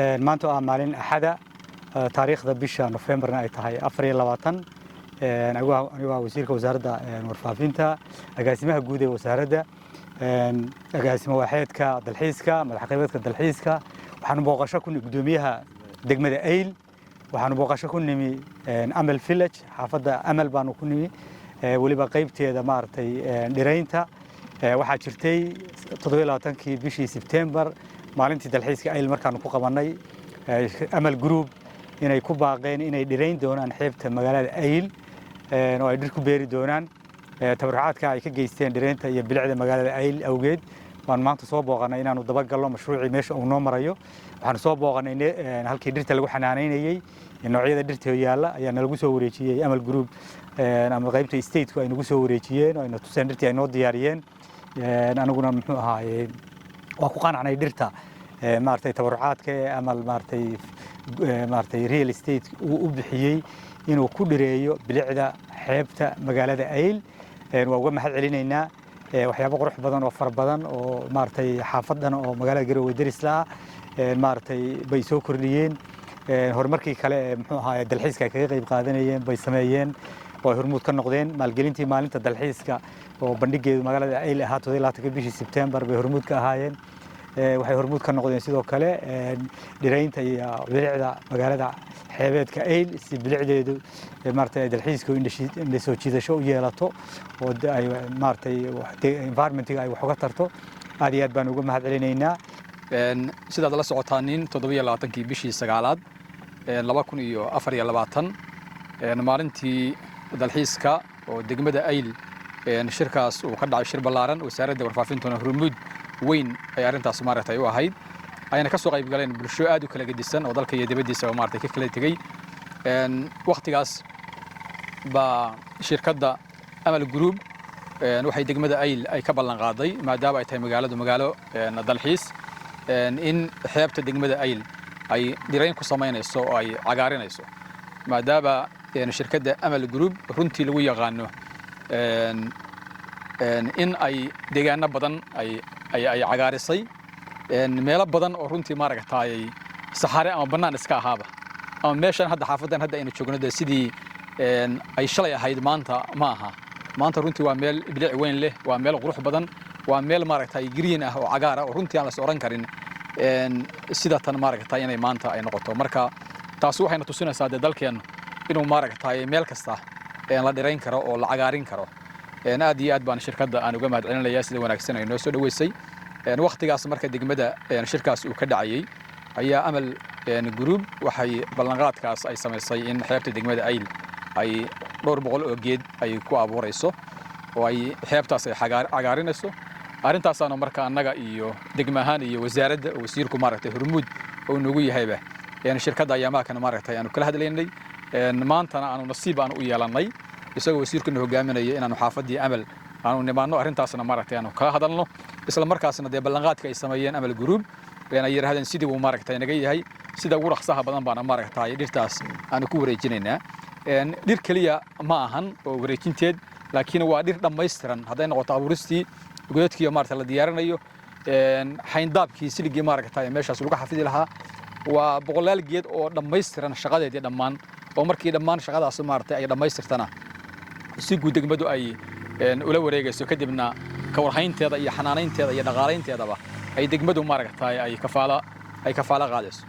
maanta waa maalin axada taariikhda bisha November ay tahay 24 aniga wasiirka wasaaradda warfaafinta agaasimaha guud ee wasaaradda agaasimo waaxeedka dalxiiska madaxqaybadka dalxiiska waxaan booqasho ku gudoomiyaha degmada Eyl waxaan booqasho ku nimi Amal Village xaafadda Amal baan ku nimi waliba qaybteeda maartay dhiraynta waxaa jirtay 27kii bishii September maalintii dalxiiska Eyl markaan ku qabanay Amal Group inay ku baaqeen inay dhirayn doonaan xeebta magaalada Eyl oo ay dhir ku beeri doonaan tabarucaadka ay ka geysteen dhiraynta iyo bilicda magaalada Eyl awgeed waan maanta soo booqanay inaanu daba galno mashruuci meesha uu noo marayo waxaan soo booqanay halkii dhirta lagu xanaaneynayay noocyada dhirta yaala ayaa lagu soo wareejiyay Amal Group ama qaybta state ku ay nagu soo wareejiyeen oo ay tuseen dhirtii ay noo diyaariyeen anaguna muxuu ahaayay waa ku qanacnay dhirta maartay tabarucaadka Amal maartay real estate uu u bixiyay inuu ku dhireeyo bilicda xeebta magaalada Eyl waa uga mahad celinaynaa waxyaabo qurux badan oo far badan oo maartay xaafadan oo magaalada Garowe Darisla maartay bay soo kordhiyeen horumarkii kale muxuu ahaayay dalxiiska ay kaga qayb qaadanayeen bay sameeyeen oo hormuud ka noqdeen maalgelintii maalinta dalxiiska oo bandhigeedu magaalada Eyl ahaa 27 bishii September bay hormuud ka ahaayeen waxay hormuud ka noqdeen sidoo kale dhiraynta iyo bilicda magaalada xeebeedka Eyl si bilicdeedu maartay dalxiiska in soo jiidasho u yeelato oo ay maartay environment-ga ay wax uga tarto aad iyo aad baan uga mahad celinaynaa sidaad la socotaaniin 27kii bishii 9aad 2024 maalintii dalxiiska oo degmada Eyl shirkaas uu ka dhacay shir ballaaran wasaaradda warfaafinta hormuud weyn ay arintaas maartay u ahayd ayna ka soo qayb galeen bulsho aad u kala gedisan oo dalka iyo dibadiisa oo maartay ka kala tagay waqtigaas ba shirkadda Amal Group waxay degmada Eyl ay ka ballan qaaday maadaama ay tahay magaalo dalxiis in xeebta degmada Eyl ay dhirayn ku sameynayso oo ay cagaarinayso maadaama shirkadda Amal Group runtii lagu yaqaano in ay deegaano badan ay cagaarisay meelo badan oo runtii maaragtay saxare ama banaan iska ahaaba ama meeshan hadda xaafadan hadda aynu joogno sidii ay shalay ahayd maanta ma aha maanta runtii waa meel bilic weyn leh waa meel qurux badan waa meel maaragtay green ah oo cagaar ah oo runtii aan la soo oran karin sida tan maaragtay inay maanta ay noqoto marka taas waxayna tusinaysaa dalkeen inuu maaragtay meel kasta la dhirayn karo oo la cagaarin karo aad iyo aad baan shirkadda aan uga mahad celinayaa sida wanaagsan ay noo soo dhaweysay waqtigaas marka degmada shirkaas uu ka dhacayay ayaa Amal Group waxay ballanqaadkaas ay sameysay in xeebta degmada Eyl ay dhowr boqol oo geed ay ku abuurayso oo ay xeebtaas ay cagaarinayso arintaasana marka annaga iyo degmahan iyo wasaaradda wasiirku maartay hormuud oo nagu yahayba shirkadda ayaa maakan maartay aanu kala hadlaynay maantana aanu nasiib aan u yeelanay isagoo wasiirkuna hogaaminaya inaanu xaafadii Amal aanu nimaano arintaasna maartay aanu ka hadalno isla markaasna de ballanqaadka ay sameeyeen Amal Group ay yiraahdeen sidii uu maartay naga yahay sida ugu raxsaha badan baan maartay dhirtaas aanu ku wareejinaynaa dhir kaliya ma ahan oo wareejinteed laakiin waa dhir dhammaystiran haday noqoto abuuristii godadkii maartay la diyaarinayo xayndaabkii siligii maartay meeshaas lagu xafidi lahaa waa boqolaal geed oo dhammaystiran shaqadeedii dhammaan oo markii dhammaan shaqadaas maartay ay dhammaystirtana si guud degmadu ay ula wareegayso kadibna ka warhaynteeda iyo xanaaneynteeda iyo dhaqaaleynteedaba ay degmadu maaragtay ay kafaala qaadayso